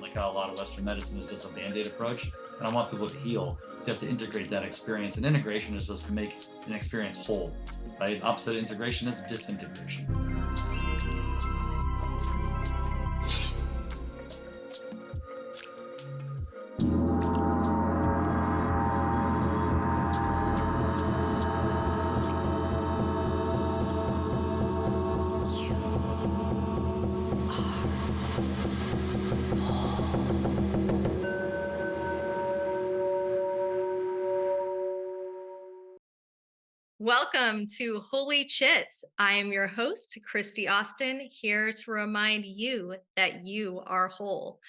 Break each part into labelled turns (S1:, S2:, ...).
S1: like how a lot of Western medicine is just a Band-Aid approach, and I want people to heal. So you have to integrate that experience, and integration is just to make an experience whole, right? Opposite of integration is disintegration.
S2: Welcome to Whole-ly Chit. I am your host, Kristy Austin, here to remind you that you are whole.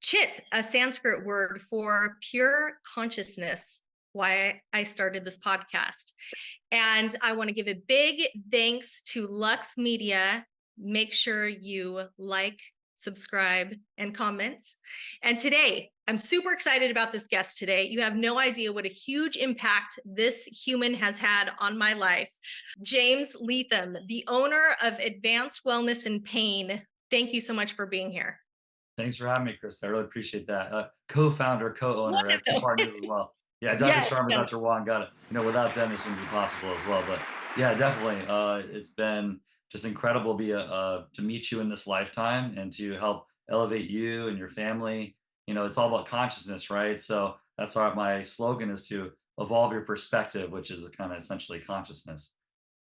S2: Chit, a Sanskrit word for pure consciousness, why I started this podcast. And I want to give a big thanks to Lux Media. Make sure you like, subscribe, and comment. And today, I'm super excited about this guest today. You have no idea what a huge impact this human has had on my life. James Leathem, the owner of Advanced Wellness and Pain. Thank you so much for being here.
S1: Thanks for having me, Chris. I really appreciate that. Co-founder, co-owner, I have two partners as well. Yeah, Dr.
S2: Yes,
S1: Sharma,
S2: yes.
S1: Dr. Wong, got it. Without them, this wouldn't be possible as well. But yeah, definitely. It's been just incredible to meet you in this lifetime and to help elevate you and your family. It's all about consciousness, right? So that's why my slogan is to evolve your perspective, which is kind of essentially consciousness.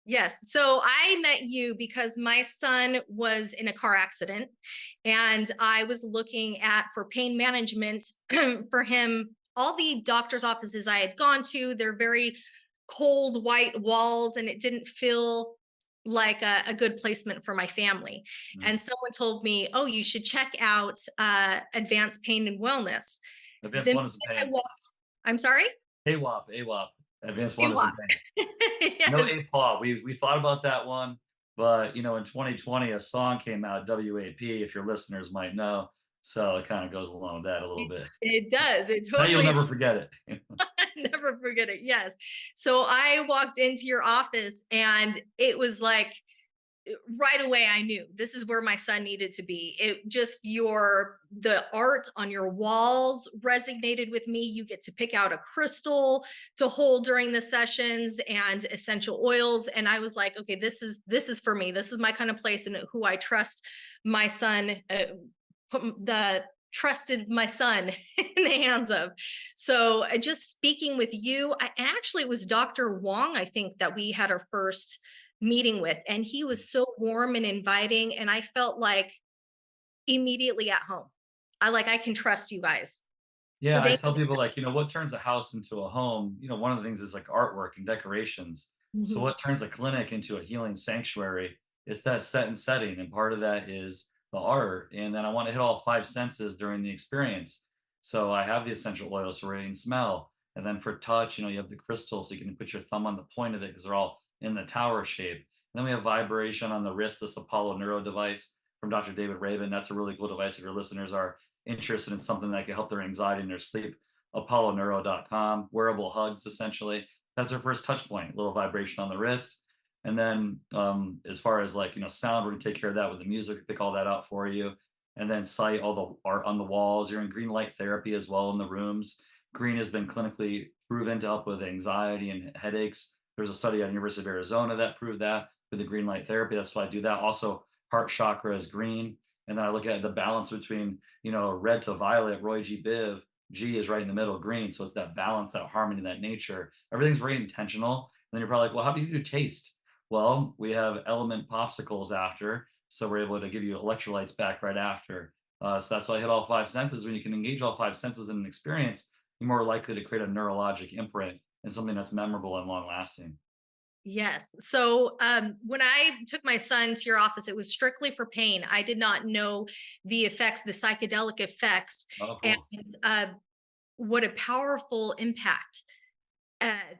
S2: Yes. So I met you because my son was in a car accident and I was looking for pain management for him. All the doctor's offices I had gone to, they're very cold white walls, and it didn't feel like a good placement for my family. And someone told me, oh, you should check out Advanced Pain and Wellness.
S1: Advanced
S2: The
S1: Wellness and
S2: minute I
S1: Pain.
S2: walked, I'm sorry?
S1: AWAP, Advanced Wellness
S2: AWAP.
S1: and Pain. No
S2: Yes.
S1: APAW. We thought about that one, but in 2020, a song came out, WAP, if your listeners might know. So it kind of goes along with that a little bit.
S2: It does. It
S1: Now you'll
S2: totally
S1: never forget it.
S2: never forget it. Yes. So I walked into your office and it was like right away I knew this is where my son needed to be. It just the art on your walls resonated with me. You get to pick out a crystal to hold during the sessions and essential oils, and I was like, okay, this is for me. This is my kind of place and who I trust my son trusted my son in the hands of. So just speaking with you, it was Dr. Wong, I think, that we had our first meeting with, and he was so warm and inviting, and I felt like immediately at home. I can trust you guys. So
S1: Yeah, I
S2: thank
S1: tell people what turns a house into a home, one of the things is like artwork and decorations. So
S2: you.
S1: what turns a clinic into a healing sanctuary? It's that set and setting, and part of that is the art. And then I want to hit all five senses during the experience. So I have the essential oils for rating smell. And then for touch, you have the crystals, so you can put your thumb on the point of it because they're all in the tower shape. And then we have vibration on the wrist, this Apollo Neuro device from Dr. David Rabin. That's a really cool device if your listeners are interested in something that can help their anxiety and their sleep. ApolloNeuro.com, wearable hugs, essentially. That's their first touch point, little vibration on the wrist. And then as far as sound, we're gonna take care of that with the music, pick all that out for you. And then sight, all the art on the walls. You're in green light therapy as well in the rooms. Green has been clinically proven to help with anxiety and headaches. There's a study at University of Arizona that proved that with the green light therapy. That's why I do that. Also, heart chakra is green. And then I look at the balance between, red to violet, Roy G. Biv. G is right in the middle, green. So it's that balance, that harmony, that nature. Everything's very intentional. And then you're probably like, well, how do you do taste? Well, we have element popsicles after. So we're able to give you electrolytes back right after. So that's why I hit all five senses. When you can engage all five senses in an experience, you're more likely to create a neurologic imprint and something that's memorable and long lasting.
S2: Yes. So when I took my son to your office, it was strictly for pain. I did not know the effects, the psychedelic effects,
S1: Oh,
S2: and
S1: cool.
S2: what a powerful impact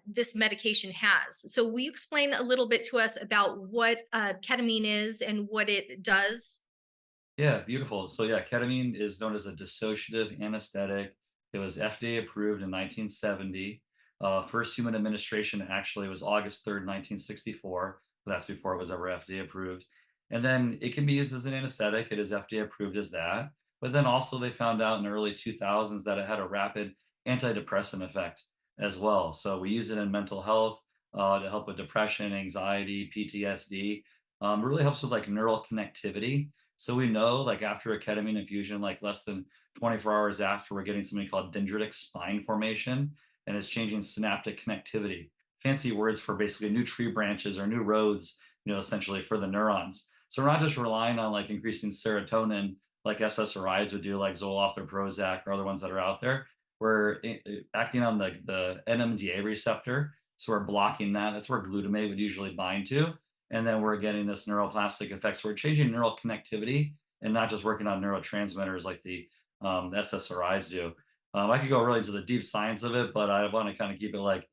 S2: this medication has. So will you explain a little bit to us about what ketamine is and what it does?
S1: Yeah, beautiful. So yeah, ketamine is known as a dissociative anesthetic. It was FDA approved in 1970. First human administration actually was August 3rd, 1964. But that's before it was ever FDA approved. And then it can be used as an anesthetic. It is FDA approved as that. But then also they found out in the early 2000s that it had a rapid antidepressant effect as well. So we use it in mental health to help with depression, anxiety, PTSD. Really helps with like neural connectivity. So we know like after a ketamine infusion, like less than 24 hours after, we're getting something called dendritic spine formation, and it's changing synaptic connectivity. Fancy words for basically new tree branches or new roads, essentially for the neurons. So we're not just relying on like increasing serotonin like SSRIs would do, like Zoloft or Prozac or other ones that are out there. We're acting on the NMDA receptor. So we're blocking that. That's where glutamate would usually bind to. And then we're getting this neuroplastic effect. So we're changing neural connectivity and not just working on neurotransmitters like the SSRIs do. I could go really into the deep science of it, but I want to kind of keep it like,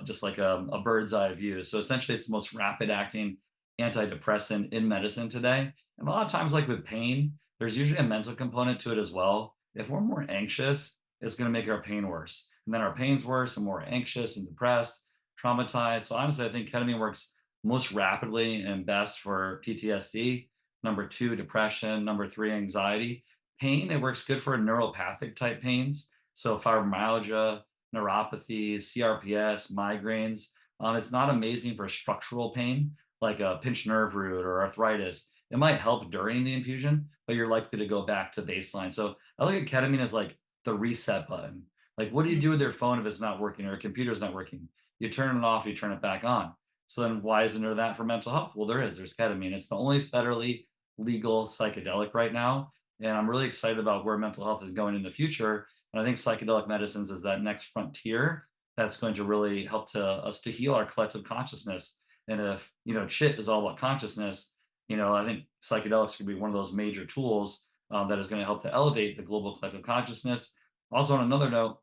S1: just like a bird's eye view. So essentially, it's the most rapid acting antidepressant in medicine today. And a lot of times, like with pain, there's usually a mental component to it as well. If we're more anxious, it's going to make our pain worse. And then our pain's worse and more anxious and depressed, traumatized. So honestly, I think ketamine works most rapidly and best for PTSD. Number two, depression. Number three, anxiety. Pain, it works good for neuropathic type pains. So fibromyalgia, neuropathy, CRPS, migraines. It's not amazing for structural pain like a pinched nerve root or arthritis. It might help during the infusion, but you're likely to go back to baseline. So I look at ketamine as like the reset button. Like, what do you do with your phone if it's not working or a computer's not working? You turn it off, you turn it back on. So then why isn't there that for mental health? Well, there is. There's ketamine. It's the only federally legal psychedelic right now. And I'm really excited about where mental health is going in the future. And I think psychedelic medicines is that next frontier that's going to really help to us to heal our collective consciousness. And if, chit is all about consciousness, I think psychedelics could be one of those major tools that is going to help to elevate the global collective consciousness. Also, on another note,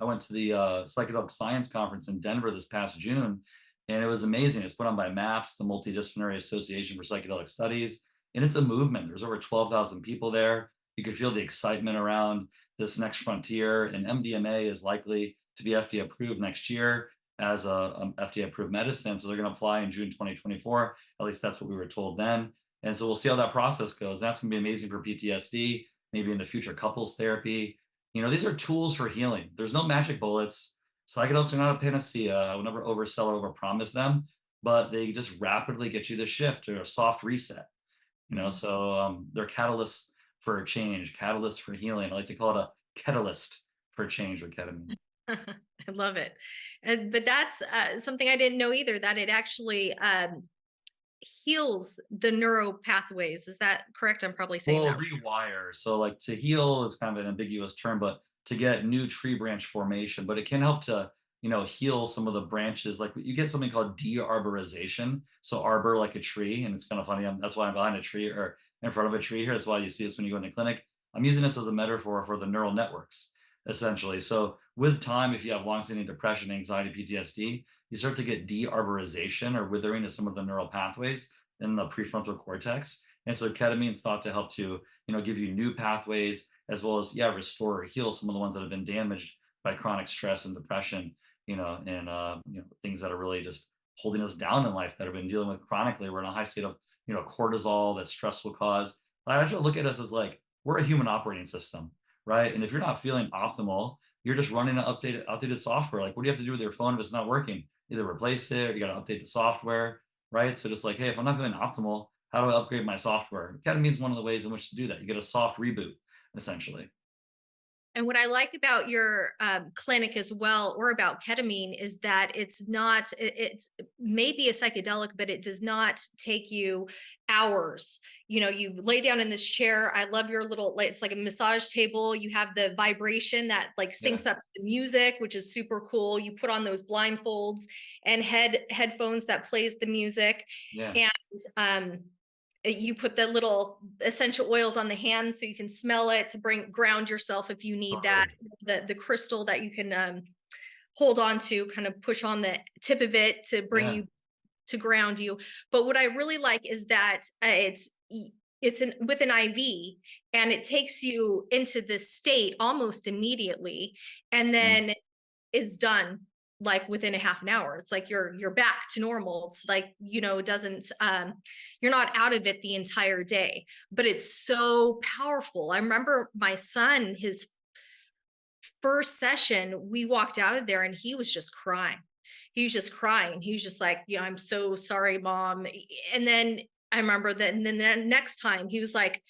S1: I went to the Psychedelic Science Conference in Denver this past June, and it was amazing. It's put on by MAPS, the Multidisciplinary Association for Psychedelic Studies, and it's a movement. There's over 12,000 people there. You could feel the excitement around this next frontier, and MDMA is likely to be FDA approved next year as a FDA approved medicine. So they're going to apply in June 2024. At least that's what we were told then. And so we'll see how that process goes. That's going to be amazing for PTSD, maybe in the future couples therapy. These are tools for healing. There's no magic bullets. Psychedelics are not a panacea. I would never oversell or overpromise them, but they just rapidly get you the shift or a soft reset. So they're catalysts for change, catalysts for healing. I like to call it a catalyst for change with ketamine.
S2: I love it. But that's something I didn't know either, that it actually heals the neural pathways. Is that correct? I'm probably saying
S1: Well,
S2: that.
S1: rewire. So, like to heal is kind of an ambiguous term, but to get new tree branch formation, but it can help to, heal some of the branches. Like you get something called de-arborization. So, arbor like a tree, and it's kind of funny. That's why I'm behind a tree or in front of a tree here. That's why you see this when you go into clinic. I'm using this as a metaphor for the neural networks, essentially. So, with time, if you have long-standing depression, anxiety, PTSD, you start to get de-arborization or withering of some of the neural pathways in the prefrontal cortex. And so ketamine is thought to help to, give you new pathways as well as, restore or heal some of the ones that have been damaged by chronic stress and depression, and things that are really just holding us down in life that have been dealing with chronically. We're in a high state of, cortisol that stress will cause. I actually look at us as like we're a human operating system, right? And if you're not feeling optimal, you're just running an outdated software. Like, what do you have to do with your phone if it's not working? Either replace it or you got to update the software, right? So just like, hey, if I'm not feeling optimal, how do I upgrade my software? Ketamine is one of the ways in which to do that. You get a soft reboot, essentially.
S2: And what I like about your clinic as well, or about ketamine, is that it's not, it's maybe a psychedelic, but it does not take you hours. You lay down in this chair. I love your little, it's like a massage table. You have the vibration that like
S1: Yeah.
S2: syncs up to the music, which is super cool. You put on those blindfolds and headphones that plays the music.
S1: Yeah.
S2: And you put the little essential oils on the hand so you can smell it to ground yourself if you need that.
S1: Totally.
S2: The crystal that you can hold on to, kind of push on the tip of it to bring
S1: Yeah.
S2: you to ground you. But what I really like is that it's with an IV, and it takes you into this state almost immediately, and
S1: Mm.
S2: then is done. like within a half an hour. It's like you're back to normal. It's like, it doesn't you're not out of it the entire day, but it's so powerful. I remember my son, his first session, we walked out of there and he was just crying. He was just crying. He was just like, I'm so sorry, mom. And then I remember that, and then the next time he was like,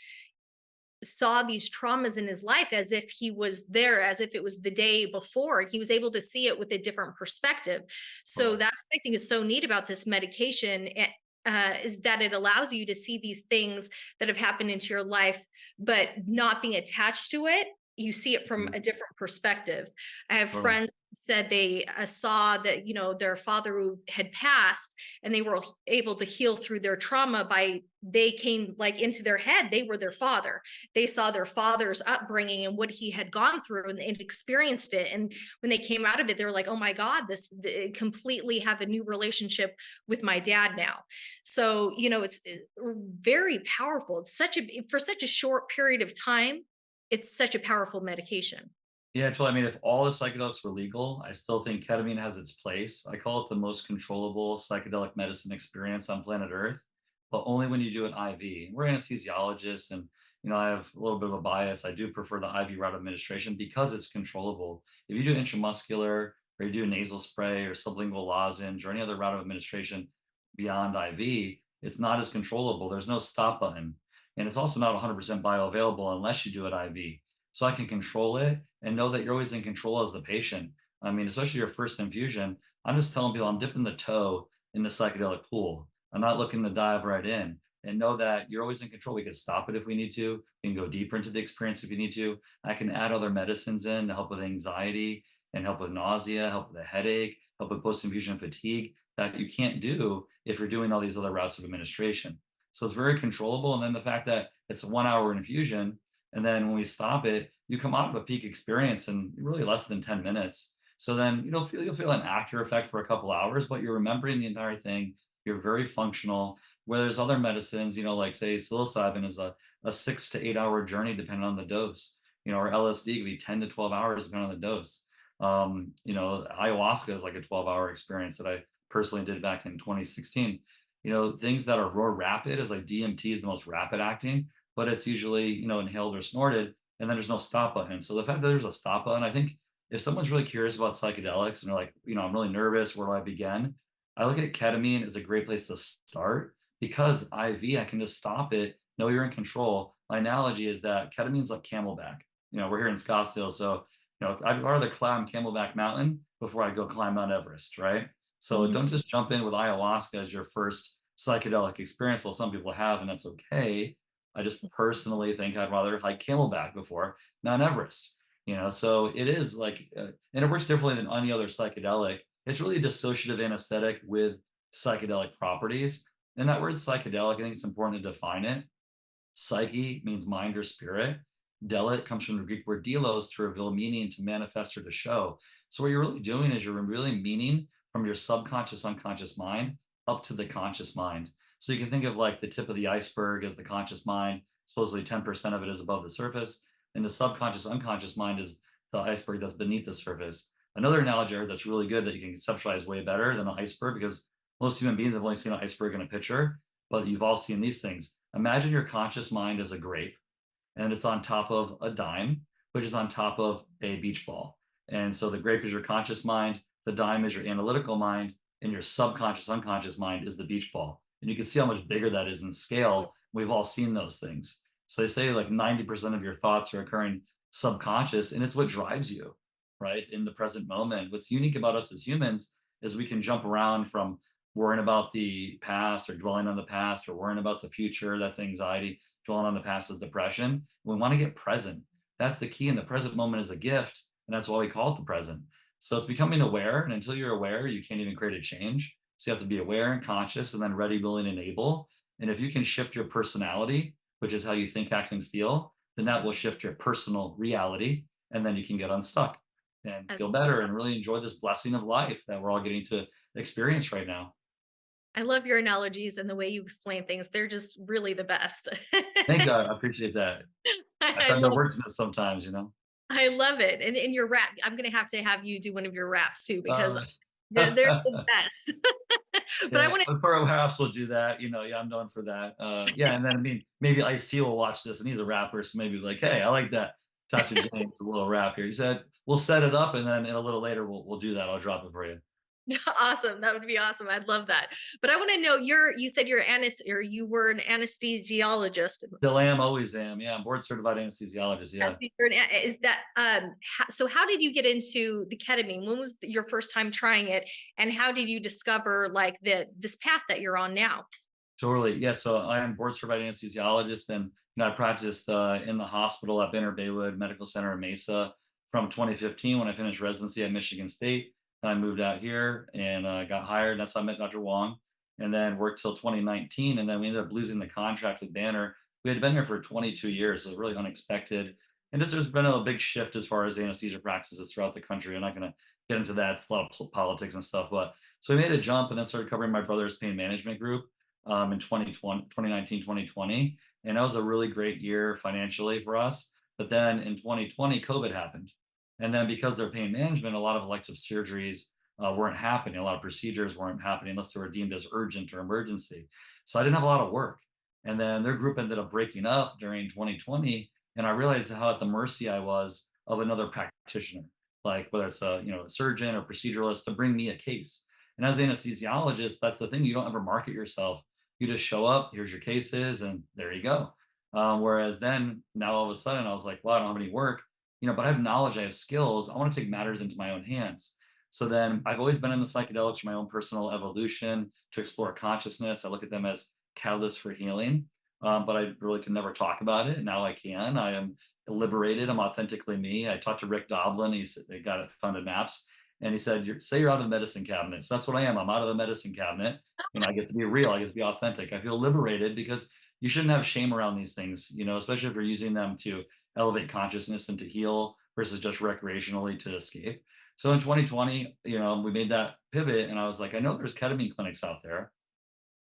S2: saw these traumas in his life as if he was there, as if it was the day before. He was able to see it with a different perspective. So
S1: Totally.
S2: that's what I think is so neat about this medication. Is that it allows you to see these things that have happened into your life, but not being attached to it. You see it from
S1: Mhm.
S2: a different perspective. I have
S1: Totally.
S2: friends who said they saw that, their father who had passed, and they were able to heal through their trauma by, they came like into their head, they were their father. They saw their father's upbringing and what he had gone through, and experienced it. And when they came out of it, they were like, oh my God, completely have a new relationship with my dad now. So, it's very powerful. It's for such a short period of time, it's such a powerful medication.
S1: Yeah, totally. I mean, if all the psychedelics were legal, I still think ketamine has its place. I call it the most controllable psychedelic medicine experience on planet Earth, but only when you do an IV. We're anesthesiologists, and I have a little bit of a bias. I do prefer the IV route of administration because it's controllable. If you do intramuscular, or you do a nasal spray or sublingual lozenge or any other route of administration beyond IV, it's not as controllable. There's no stop button, and it's also not 100% bioavailable unless you do it IV. So I can control it and know that you're always in control as the patient. I mean, especially your first infusion, I'm just telling people I'm dipping the toe in the psychedelic pool. I'm not looking to dive right in, and know that you're always in control. We can stop it if we need to. We can go deeper into the experience if you need to. I can add other medicines in to help with anxiety and help with nausea, help with a headache, help with post-infusion fatigue that you can't do if you're doing all these other routes of administration. So it's very controllable. And then the fact that it's a 1 hour infusion, and then when we stop it, you come out of a peak experience in really less than 10 minutes. So then you'll feel an after effect for a couple hours, but you're remembering the entire thing. You're very functional. Where there's other medicines, like say psilocybin is a 6 to 8 hour journey depending on the dose. Or LSD could be 10 to 12 hours depending on the dose. Ayahuasca is like a 12-hour experience that I personally did back in 2016. Things that are more rapid is like DMT is the most rapid acting, but it's usually, inhaled or snorted, and then there's no stop button. So the fact that there's a stop button, I think if someone's really curious about psychedelics and they're like, I'm really nervous, where do I begin? I look at ketamine as a great place to start because IV, I can just stop it, know you're in control. My analogy is that ketamine's like Camelback. We're here in Scottsdale, so I'd rather climb Camelback Mountain before I go climb Mount Everest, right? So don't
S2: Mhm.
S1: just jump in with ayahuasca as your first psychedelic experience. Well, some people have, and that's okay. I just personally think I'd rather hike Camelback before Mount Everest. So it is like, and it works differently than any other psychedelic. It's really a dissociative anesthetic with psychedelic properties. And that word psychedelic, I think it's important to define it. Psyche means mind or spirit. Delit comes from the Greek word delos, to reveal meaning, to manifest or to show. So what you're really doing is you're revealing meaning from your subconscious, unconscious mind up to the conscious mind. So you can think of like the tip of the iceberg as the conscious mind. Supposedly 10% of it is above the surface. And the subconscious, unconscious mind is the iceberg that's beneath the surface. Another analogy that's really good that you can conceptualize way better than an iceberg, because most human beings have only seen an iceberg in a picture, but you've all seen these things. Imagine your conscious mind as a grape, and it's on top of a dime, which is on top of a beach ball. And so the grape is your conscious mind, the dime is your analytical mind, and your subconscious, unconscious mind is the beach ball. And you can see how much bigger that is in scale. We've all seen those things. So they say like 90% of your thoughts are occurring subconscious, and it's what drives you, right? In the present moment. What's unique about us as humans is we can jump around from worrying about the past or dwelling on the past or worrying about the future. That's anxiety. Dwelling on the past is depression. We want to get present. That's the key. And the present moment is a gift. And that's why we call it the present. So it's becoming aware. And until you're aware, you can't even create a change. So you have to be aware and conscious and then ready, willing, and able. And if you can shift your personality, which is how you think, act, and feel, then that will shift your personal reality. And then you can get unstuck and
S2: I
S1: feel better and really enjoy this blessing of life that we're all getting to experience right now.
S2: I love your analogies and the way you explain things. They're just really the best.
S1: Thank you. I appreciate that. I
S2: I
S1: try to
S2: love
S1: work with it sometimes.
S2: I love it. And in your rap, I'm gonna have to have you do one of your raps too, because
S1: Um,
S2: they're the best. But I
S1: yeah,
S2: want to
S1: but perhaps we'll do that. Yeah, I'm known for that. Yeah, and then I mean, maybe Ice-T will watch this, and he's a rapper, so maybe like, hey, I like that. Tasha James, a little rap here. He said we'll set it up, and then in a little later we'll do that. I'll drop it for you.
S2: awesome. That would be awesome. I'd love that. But I want to know you said or you were an anesthesiologist.
S1: Still am, always am. Yeah, I'm board certified anesthesiologist. Yeah.
S2: Yes, is that so how did you get into the ketamine? When was your first time trying it, and how did you discover like this path that you're on now?
S1: Totally. Yeah. So I am board certified anesthesiologist, and I practiced in the hospital at Banner Baywood Medical Center in Mesa from 2015 when I finished residency at Michigan State. Then I moved out here and got hired. That's how I met Dr. Wong, and then worked till 2019. And then we ended up losing the contract with Banner. We had been there for 22 years, so really unexpected. And just there's been a big shift as far as anesthesia practices throughout the country. I'm not going to get into that. It's a lot of politics and stuff. But so we made a jump and then started covering my brother's pain management group in 2019, 2020. And that was a really great year financially for us. But then in 2020, COVID happened. And then because they're pain management, a lot of elective surgeries weren't happening. A lot of procedures weren't happening unless they were deemed as urgent or emergency. So I didn't have a lot of work. And then their group ended up breaking up during 2020. And I realized how at the mercy I was of another practitioner, like whether it's a surgeon or proceduralist to bring me a case. And as an anesthesiologist, that's the thing. You don't ever market yourself. You just show up, here's your cases, and there you go. Whereas then now all of a sudden I was like, well, I don't have any work, but I have knowledge, I have skills. I want to take matters into my own hands. So then I've always been into psychedelics for my own personal evolution to explore consciousness. I look at them as catalysts for healing. But I really could never talk about it. Now I can. I am liberated. I'm authentically me. I talked to Rick Doblin. They got it funded MAPS. And he said, say you're out of the medicine cabinet. So that's what I am. I'm out of the medicine cabinet. I get to be real. I get to be authentic. I feel liberated because you shouldn't have shame around these things, especially if you're using them to elevate consciousness and to heal versus just recreationally to escape. So in 2020, we made that pivot and I was like, I know there's ketamine clinics out there.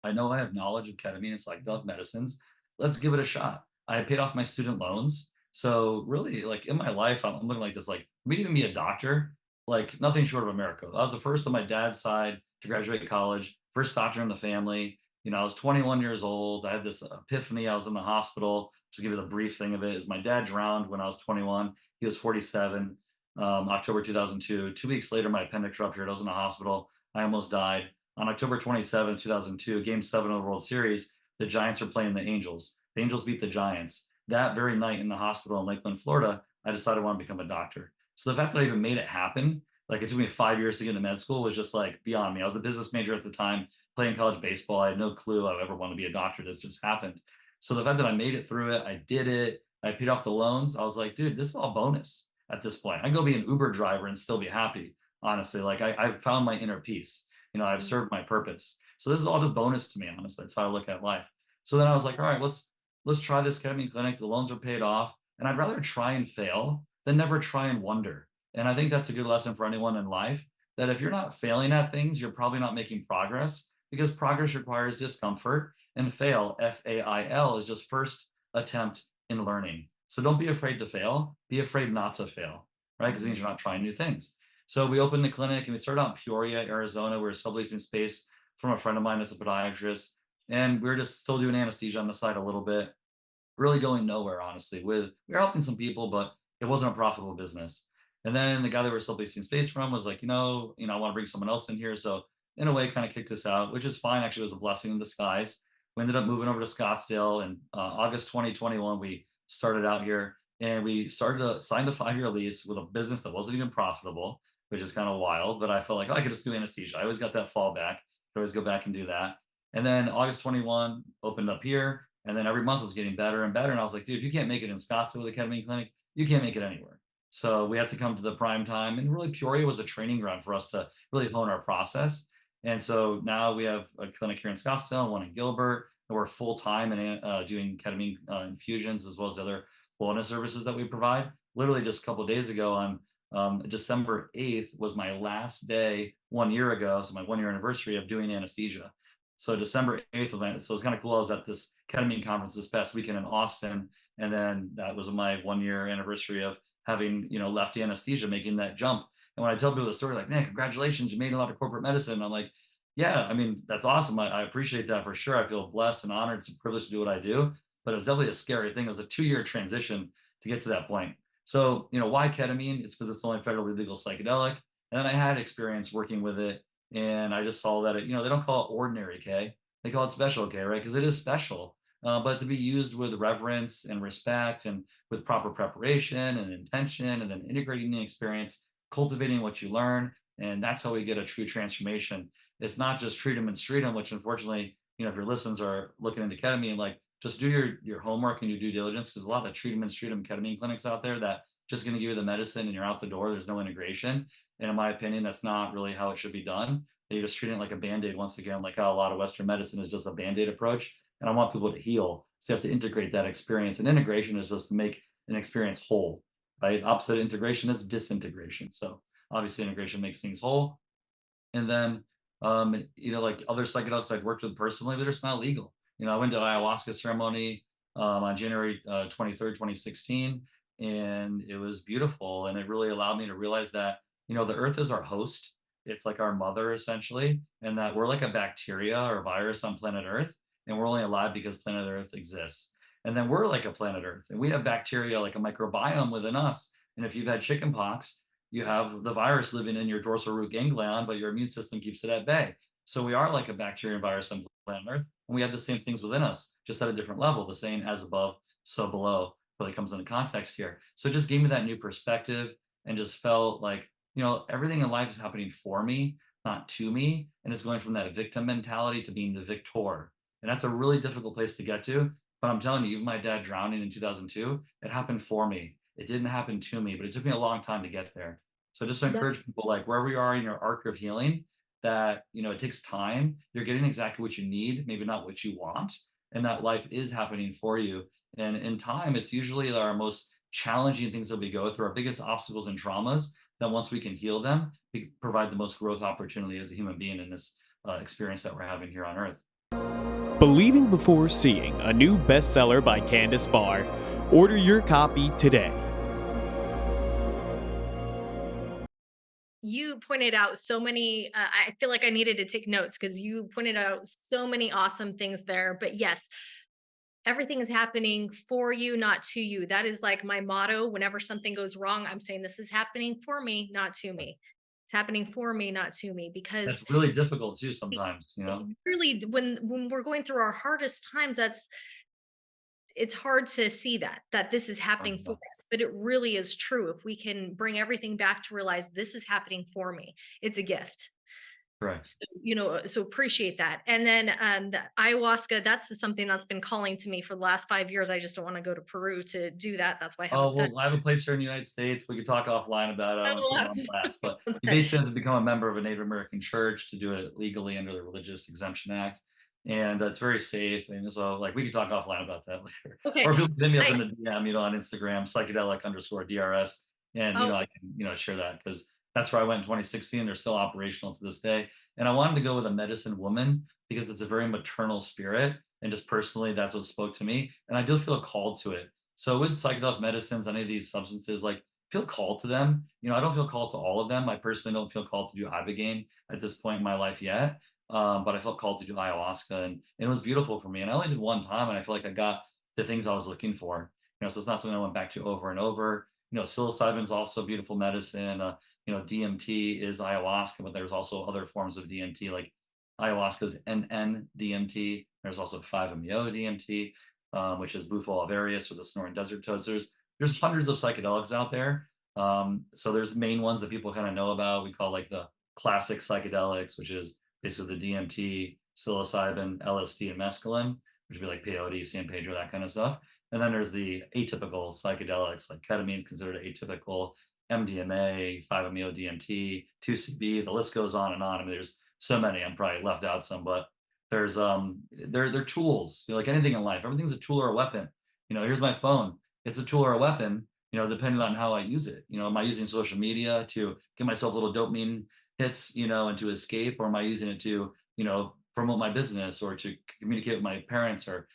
S1: I know I have knowledge of ketamine and psychedelic medicines. Let's give it a shot. I had paid off my student loans. So really, like in my life, I'm looking like this, like me to even be a doctor, like nothing short of a miracle. I was the first on my dad's side to graduate college, first doctor in the family. I was 21 years old. I had this epiphany. I was in the hospital. Just to give you the brief thing of it is my dad drowned when I was 21. He was 47, October 2002. 2 weeks later, my appendix ruptured. I was in the hospital. I almost died. On October 27, 2002, Game 7 of the World Series, the Giants are playing the Angels. The Angels beat the Giants. That very night in the hospital in Lakeland, Florida, I decided I want to become a doctor. So the fact that I even made it happen, like it took me 5 years to get into med school, was just like beyond me. I was a business major at the time, playing college baseball. I had no clue I would ever want to be a doctor. This just happened. So the fact that I made it through it, I did it, I paid off the loans. I was like, dude, this is all bonus at this point. I can go be an Uber driver and still be happy, honestly. Like I've found my inner peace. I've served my purpose. So this is all just bonus to me, honestly. That's how I look at life. So then I was like, all right, let's try this ketamine clinic. The loans are paid off. And I'd rather try and fail than never try and wonder. And I think that's a good lesson for anyone in life, that if you're not failing at things, you're probably not making progress, because progress requires discomfort, and FAIL is just first attempt in learning. So don't be afraid to fail. Be afraid not to fail, right? Because it means you're not trying new things. So we opened the clinic and we started out in Peoria, Arizona. We were subleasing space from a friend of mine that's a podiatrist. And we are just still doing anesthesia on the side a little bit, really going nowhere, honestly. We were helping some people, but it wasn't a profitable business. And then the guy that we were subleasing space from was like, I want to bring someone else in here. So in a way, kind of kicked us out, which is fine. Actually, it was a blessing in disguise. We ended up moving over to Scottsdale in August 2021. We started out here and we signed a 5-year lease with a business that wasn't even profitable, which is kind of wild. But I felt like, I could just do anesthesia. I always got that fallback. Could always go back and do that. And then August 21 opened up here. And then every month was getting better and better. And I was like, dude, if you can't make it in Scottsdale with a ketamine clinic, you can't make it anywhere. So we had to come to the prime time. And really, Peoria was a training ground for us to really hone our process. And so now we have a clinic here in Scottsdale, one in Gilbert, and we're full time and doing ketamine infusions as well as other wellness services that we provide. Literally just a couple of days ago on December 8th was my last day 1 year ago. So my 1 year anniversary of doing anesthesia. So December 8th event. So it's kind of cool. I was at this ketamine conference this past weekend in Austin. And then that was my 1 year anniversary of having, left anesthesia, making that jump. And when I tell people the story, like, man, congratulations, you made a lot of corporate medicine. I'm like, yeah, I mean, that's awesome. I appreciate that for sure. I feel blessed and honored. It's a privilege to do what I do, but it was definitely a scary thing. It was a 2-year transition to get to that point. So, why ketamine? It's because it's the only federally legal psychedelic. And then I had experience working with it, and I just saw that they don't call it ordinary K, they call it special K, right? Because it is special, but to be used with reverence and respect, and with proper preparation and intention, and then integrating the experience, cultivating what you learn, and that's how we get a true transformation. It's not just treat them and street them, which unfortunately, if your listeners are looking into ketamine, like, just do your homework and your due diligence, because a lot of treat them and street them ketamine clinics out there that just going to give you the medicine and you're out the door. There's no integration. And in my opinion, that's not really how it should be done. You're just treating it like a band-aid, once again, like how a lot of Western medicine is just a band-aid approach. And I want people to heal. So you have to integrate that experience. And integration is just to make an experience whole, right? Opposite of integration is disintegration. So obviously integration makes things whole. And then, like other psychedelics I've worked with personally, they're just not legal. I went to ayahuasca ceremony on January 23rd, 2016, and it was beautiful. And it really allowed me to realize that, the earth is our host. It's like our mother, essentially, and that we're like a bacteria or virus on planet Earth, and we're only alive because planet Earth exists. And then we're like a planet Earth, and we have bacteria like a microbiome within us. And if you've had chickenpox, you have the virus living in your dorsal root ganglion, but your immune system keeps it at bay. So we are like a bacteria and virus on planet Earth, and we have the same things within us, just at a different level. The same as above, so below really comes into context here. So it just gave me that new perspective, and just felt like, everything in life is happening for me, not to me. And it's going from that victim mentality to being the victor. And that's a really difficult place to get to. But I'm telling you, even my dad drowning in 2002, it happened for me. It didn't happen to me, but it took me a long time to get there. So just to
S2: That
S1: encourage people, like wherever you are in your arc of healing, that it takes time. You're getting exactly what you need, maybe not what you want, and that life is happening for you. And in time, it's usually our most challenging things that we go through, our biggest obstacles and traumas. That once we can heal them, we provide the most growth opportunity as a human being in this experience that we're having here on Earth.
S3: Believing Before Seeing, a new bestseller by Candace Barr. Order your copy today.
S2: you pointed out so many, I feel like I needed to take notes because you pointed out so many awesome things there. But yes, everything is happening for you, not to you. That is like my motto. Whenever something goes wrong, I'm saying this is happening for me, not to me. It's happening for me, not to me, because
S1: That's really difficult too
S2: it
S1: sometimes,
S2: it really when we're going through our hardest times, it's hard to see that this is happening for us, but it really is true. If we can bring everything back to realize this is happening for me, it's a gift.
S1: Correct.
S2: So, so appreciate that. And then the ayahuasca, that's something that's been calling to me for the last 5 years. I just don't want to go to Peru to do that. That's why I
S1: Oh,
S2: haven't done
S1: well, I have a place here in the United States. We could talk offline about it. I
S2: it.
S1: don't want to
S2: We'll
S1: put it
S2: have
S1: on blast, but
S2: to-
S1: you basically have to become a member of a Native American church to do it legally under the Religious Exemption Act. And it's very safe. And so, like, we could talk offline about that later.
S2: Okay.
S1: Or people can hit me up
S2: I,
S1: in the DM, on Instagram, psychedelic_DRS. And,
S2: oh,
S1: I can, share that, because that's where I went in 2016. They're still operational to this day. And I wanted to go with a medicine woman because it's a very maternal spirit. And just personally, that's what spoke to me. And I do feel called to it. So with psychedelic medicines, any of these substances, like, feel called to them. I don't feel called to all of them. I personally don't feel called to do ibogaine at this point in my life yet. But I felt called to do ayahuasca, and it was beautiful for me. And I only did one time, and I feel like I got the things I was looking for. So it's not something I went back to over and over. Psilocybin is also beautiful medicine. DMT is ayahuasca, but there's also other forms of DMT, like ayahuasca's NN-DMT. There's also 5-MeO-DMT, which is Bufo alvarius or the Sonoran Desert Toad. So there's hundreds of psychedelics out there. So there's main ones that people kind of know about. We call like the classic psychedelics, which is basically the DMT, psilocybin, LSD, and mescaline, which would be like peyote, San Pedro, that kind of stuff. And then there's the atypical psychedelics, like ketamine is considered atypical, MDMA, 5-MeO-DMT, 2CB. The list goes on and on. I mean, there's so many. I'm probably left out some, but there's they're tools. Like anything in life, everything's a tool or a weapon. Here's my phone. It's a tool or a weapon. Depending on how I use it. Am I using social media to get myself a little dopamine hits, and to escape, or am I using it to, promote my business or to communicate with my parents or,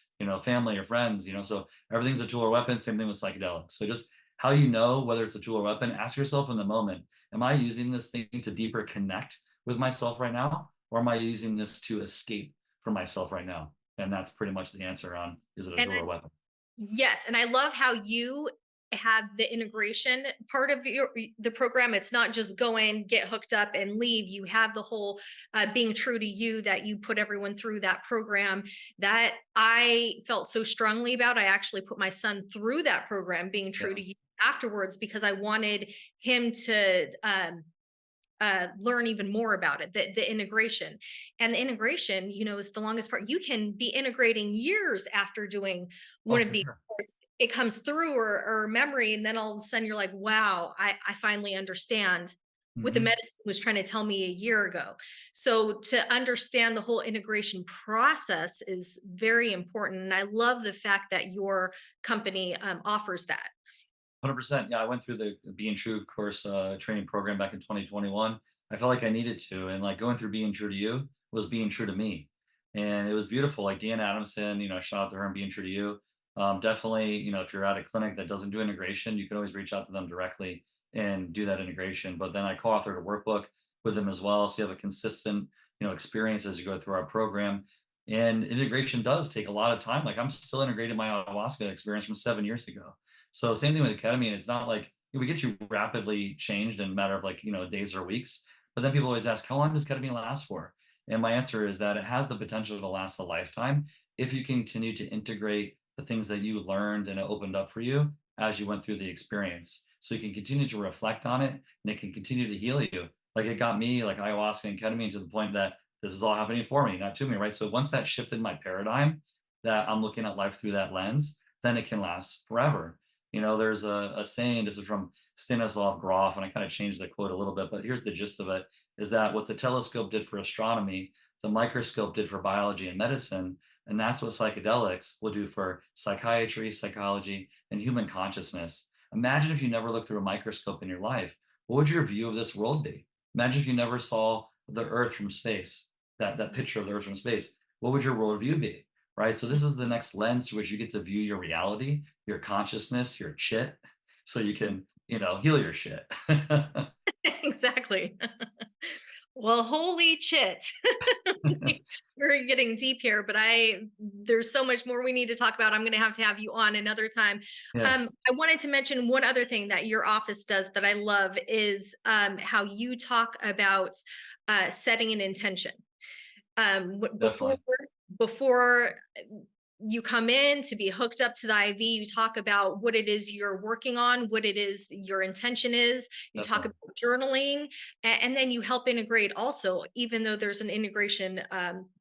S1: family or friends, so everything's a tool or weapon. Same thing with psychedelics. So just How you know whether it's a tool or weapon, ask yourself in the moment, am I using this thing to deeper connect with myself right now? Or am I using this to escape from myself right now? And that's pretty much the answer on, is it a
S2: And
S1: tool or weapon?
S2: yes, and I love how you have the integration part of the program. It's not just go in, get hooked up, and leave. You have the whole being true to you, that you put everyone through that program that I felt so strongly about. I actually put my son through that program, being true
S1: Yeah,
S2: to you, afterwards, because I wanted him to learn even more about it, the integration. And the integration, is the longest part. You can be integrating years after doing
S1: oh,
S2: one of
S1: for
S2: these
S1: sure.
S2: courses. It comes through, or memory, and then all of a sudden you're like, wow, I finally understand what the
S1: Hmm.
S2: medicine was trying to tell me a year ago. So to understand the whole integration process is very important, and I love the fact that your company offers that.
S1: 100%. Yeah, I went through the Being True course training program back in 2021. I felt like I needed to, and like going through Being True to You was being true to me, and it was beautiful. Like Deanna Adamson, shout out to her and Being True to You. Definitely, if you're at a clinic that doesn't do integration, you can always reach out to them directly and do that integration. But then I co-authored a workbook with them as well, so you have a consistent, experience as you go through our program. And integration does take a lot of time. Like I'm still integrating my ayahuasca experience from 7 years ago. So same thing with ketamine. It's not like we get you rapidly changed in a matter of like, days or weeks. But then people always ask, how long does ketamine last for? And my answer is that it has the potential to last a lifetime if you continue to integrate the things that you learned and it opened up for you as you went through the experience. So you can continue to reflect on it and it can continue to heal you. Like it got me, like ayahuasca and ketamine, to the point that this is all happening for me, not to me, right? So once that shifted my paradigm, that I'm looking at life through that lens, then it can last forever. There's a saying, this is from Stanislav Grof, and I kind of changed the quote a little bit, but here's the gist of it, is that what the telescope did for astronomy, the microscope did for biology and medicine, and that's what psychedelics will do for psychiatry, psychology, and human consciousness. Imagine if you never looked through a microscope in your life. What would your view of this world be? Imagine if you never saw the Earth from space, that picture of the Earth from space. What would your worldview be? Right. So this is the next lens through which you get to view your reality, your consciousness, your chit, so you can, heal your shit.
S2: Exactly. Well, holy chit. We're getting deep here, but there's so much more we need to talk about. I'm going to have you on another time.
S1: Yeah,
S2: I wanted to mention one other thing that your office does that I love is how you talk about setting an intention. Before
S1: definitely.
S2: you come in to be hooked up to the IV, you talk about what it is you're working on, what it is your intention is. You talk
S1: Definitely.
S2: about journaling, and then you help integrate also, even though there's an integration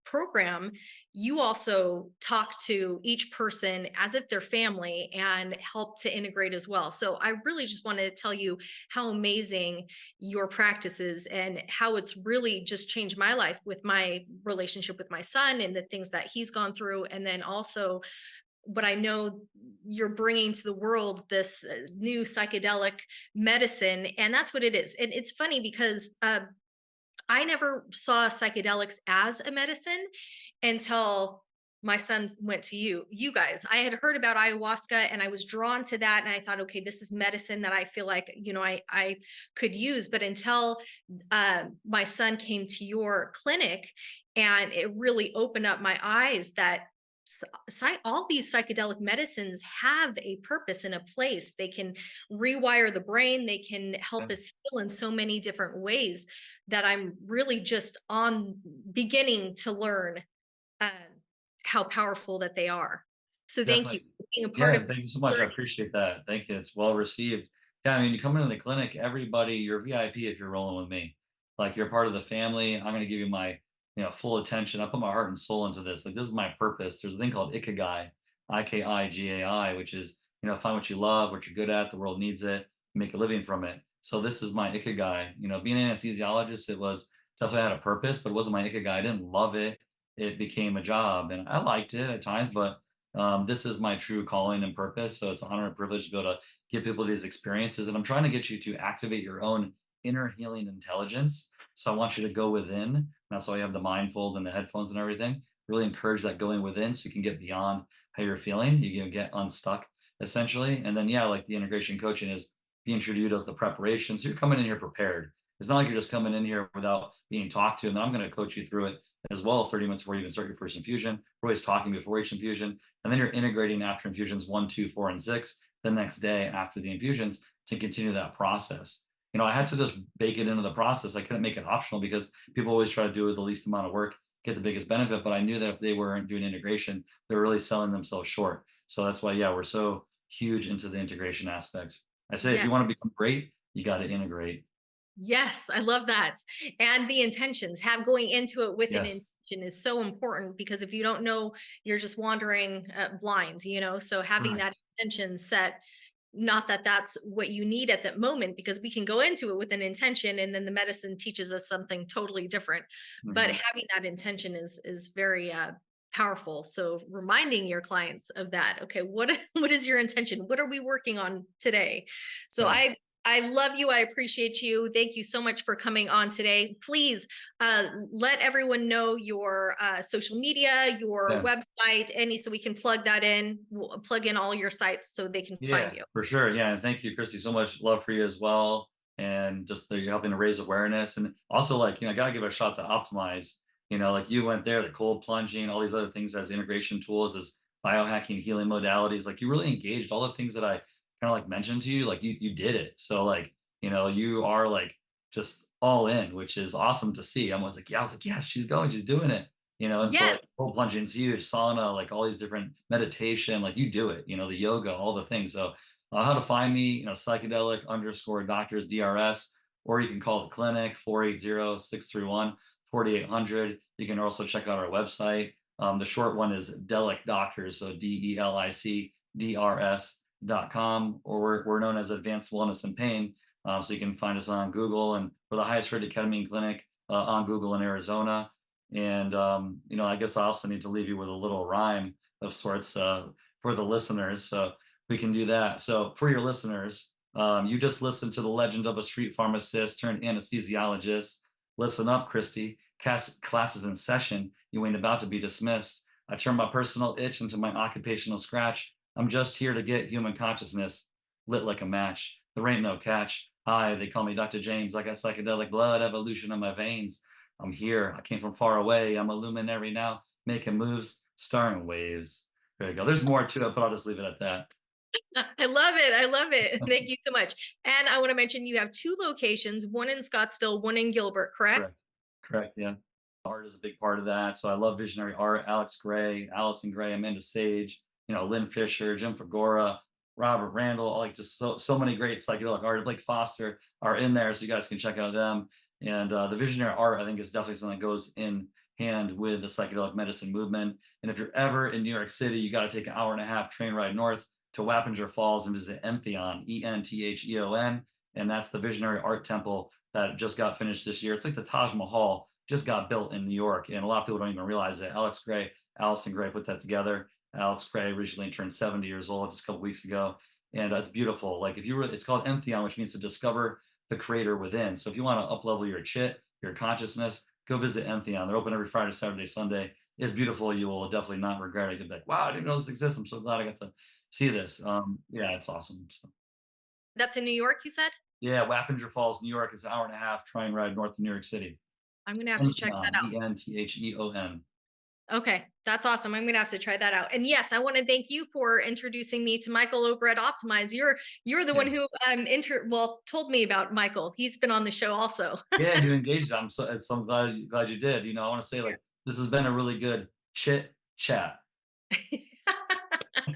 S2: program, you also talk to each person as if they're family and help to integrate as well. So I really just want to tell you how amazing your practice is and how it's really just changed my life with my relationship with my son and the things that he's gone through. And then also what I know you're bringing to the world, this new psychedelic medicine. And that's what it is. And it's funny because I never saw psychedelics as a medicine until my son went to you guys. I had heard about ayahuasca and I was drawn to that. And I thought, okay, this is medicine that I feel like, I could use. But until my son came to your clinic, and it really opened up my eyes that all these psychedelic medicines have a purpose and a place. They can rewire the brain. They can help us heal in so many different ways that I'm really just on beginning to learn uh, how powerful that they are. So thank you
S1: Definitely.
S2: for being a part
S1: Yeah,
S2: of
S1: thank you so much. I
S2: learning.
S1: appreciate that. Thank you. It's well received. Yeah, I mean, you come into the clinic, everybody, you're VIP if you're rolling with me. Like you're part of the family. I'm gonna give you my, full attention. I put my heart and soul into this. Like this is my purpose. There's a thing called Ikigai, Ikigai, which is, find what you love, what you're good at, the world needs it, make a living from it. So this is my Ikigai. Being an anesthesiologist, it was definitely had a purpose, but it wasn't my Ikigai. I didn't love it. It became a job and I liked it at times, but this is my true calling and purpose. So it's an honor and privilege to be able to give people these experiences. And I'm trying to get you to activate your own inner healing intelligence. So I want you to go within. That's why you have the mindfold and the headphones and everything. Really encourage that going within so you can get beyond how you're feeling. You can get unstuck essentially. And then, yeah, like the integration coaching is being sure you does the preparation. So you're coming in here prepared. It's not like you're just coming in here without being talked to. And then I'm going to coach you through it as well 30 minutes before you even start your first infusion. We're always talking before each infusion. And then you're integrating after infusions 1, 2, 4, and 6 the next day after the infusions to continue that process. I had to just bake it into the process. I couldn't make it optional because people always try to do the least amount of work, get the biggest benefit. But I knew that if they weren't doing integration, they're really selling themselves short. So that's why, yeah, we're so huge into the integration aspect. I say, if
S2: Yeah.
S1: you want to become great, you got to integrate.
S2: Yes, I love that. And the intentions, have going into it with an
S1: Yes.
S2: intention is so important, because if you don't know, you're just wandering blind, so having that
S1: Correct.
S2: intention set, not that that's what you need at that moment, because we can go into it with an intention and then the medicine teaches us something totally different. But
S1: Mhm.
S2: having that intention is very powerful. So reminding your clients of that. Okay, what what is your intention? What are we working on today? So
S1: Yeah.
S2: I love you. I appreciate you. Thank you so much for coming on today. Please let everyone know your social media, your
S1: Yeah.
S2: website, any, so we can plug that in, plug in all your sites so they can find
S1: Yeah,
S2: you.
S1: for sure. Yeah, and thank you, Kristy. So much love for you as well, and just that you're helping to raise awareness, and also like I gotta give a shot to Optimize. Like you went there, the cold plunging, all these other things as integration tools, as biohacking, healing modalities. Like you really engaged all the things that I kind of like mentioned to you. Like you did it. So like you are like just all in, which is awesome to see. I was like, yes, she's going, she's doing it. And so
S2: Yes.
S1: like cold plunging is huge, sauna, like all these different meditation, like you do it, the yoga, all the things. So how to find me, psychedelic_doctors DRS, or you can call the clinic 480-631-4800. You can also check out our website. The short one is Delic Doctors, so DELIC DRS.com, or we're known as Advanced Wellness and Pain. So you can find us on Google, and we're the highest rated ketamine clinic on Google in Arizona. And I guess I also need to leave you with a little rhyme of sorts for the listeners. So we can do that. So for your listeners, you just listened to the legend of a street pharmacist turned anesthesiologist. Listen up, Kristy. Class is in session. You ain't about to be dismissed. I turn my personal itch into my occupational scratch. I'm just here to get human consciousness lit like a match. There ain't no catch. Hi, they call me Dr. James. I got psychedelic blood evolution in my veins. I'm here. I came from far away. I'm a luminary now, making moves, starring waves. There you go. There's more to it, but I'll just leave it at that.
S2: I love it. I love it. Thank you so much. And I want to mention you have two locations, one in Scottsdale, one in Gilbert, correct?
S1: Correct. Correct. Yeah. Art is a big part of that. So I love visionary art. Alex Gray, Allison Gray, Amanda Sage, Lynn Fisher, Jim Fagora, Robert Randall, like just so many great psychedelic art. Blake Foster are in there, so you guys can check out them. And the visionary art, I think, is definitely something that goes in hand with the psychedelic medicine movement. And if you're ever in New York City, you got to take an hour and a half train ride north to Wappinger Falls and visit Entheon, Entheon. And that's the visionary art temple that just got finished this year. It's like the Taj Mahal just got built in New York. And a lot of people don't even realize it. Alex Gray, Allison Gray put that together. Alex Gray recently turned 70 years old just a couple weeks ago. And it's beautiful. Like it's called Entheon, which means to discover the creator within. So if you want to up-level your chit, your consciousness, go visit Entheon. They're open every Friday, Saturday, Sunday. It's beautiful. You will definitely not regret it. You'll be like, wow, I didn't know this exists. I'm so glad I got to see this. Yeah, it's awesome. So,
S2: That's in New York, you said?
S1: yeah, Wappinger Falls, New York is an hour and a half train ride north of New York City.
S2: I'm going to have to check that
S1: Entheon,
S2: out.
S1: Entheon.
S2: Okay, that's awesome. I'm going to have to try that out. And yes, I want to thank you for introducing me to Michael over at Optimize. You're the one who told me about Michael. He's been on the show also.
S1: Yeah, you engaged. I'm glad you did. I want to say like this has been a really good chit chat.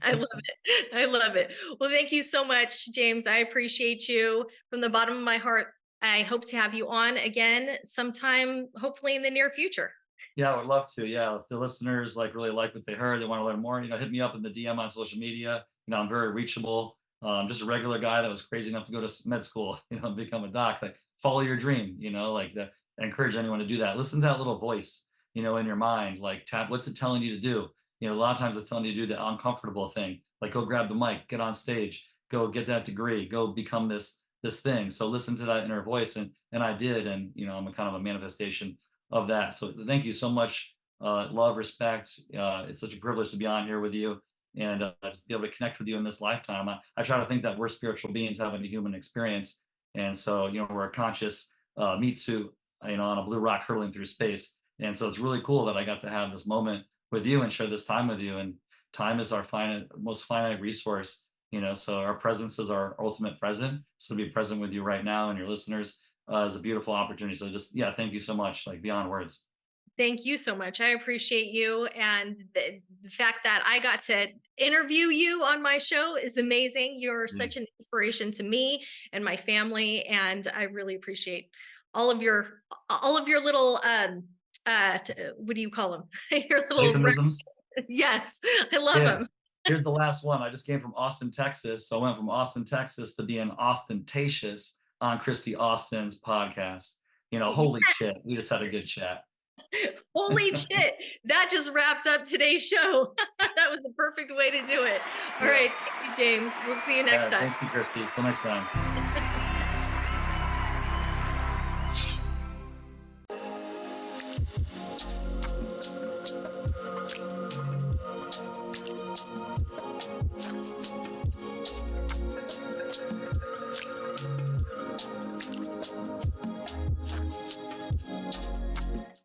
S2: I love it. I love it. Well, thank you so much, James. I appreciate you from the bottom of my heart. I hope to have you on again sometime, hopefully in the near future.
S1: Yeah, I would love to. Yeah, if the listeners really like what they heard, they want to learn more, hit me up in the DM on social media. I'm very reachable. Just a regular guy that was crazy enough to go to med school, become a doc. Like follow your dream, like that. I encourage anyone to do that. Listen to that little voice, in your mind. Like tap, what's it telling you to do? A lot of times it's telling you to do the uncomfortable thing, like go grab the mic, get on stage, go get that degree, go become this thing. So listen to that inner voice, and I did, and I'm a kind of a manifestation of that. So thank you so much. Love, respect. It's such a privilege to be on here with you. and just be able to connect with you in this lifetime. I try to think that we're spiritual beings having a human experience. And so, we're a conscious meat suit, on a blue rock hurtling through space. And so it's really cool that I got to have this moment with you and share this time with you. And time is our most finite resource, so our presence is our ultimate present. So to be present with you right now and your listeners is a beautiful opportunity. So just, yeah, thank you so much, like beyond words.
S2: Thank you so much. I appreciate you. And the fact that I got to interview you on my show is amazing. You're
S1: Mm.
S2: such an inspiration to me and my family. And I really appreciate all of your little, what do you call them? Your little,
S1: Euphemisms.
S2: yes, I love
S1: Yeah.
S2: them.
S1: Here's the last one. I just came from Austin, Texas. So I went from Austin, Texas to being ostentatious on Kristy Austin's podcast. Holy shit. We just had a good chat.
S2: Holy shit. That just wrapped up today's show. That was the perfect way to do it. All
S1: Yeah.
S2: right. Thank you, James. We'll see you next time.
S1: Thank you, Kristy. Till next time.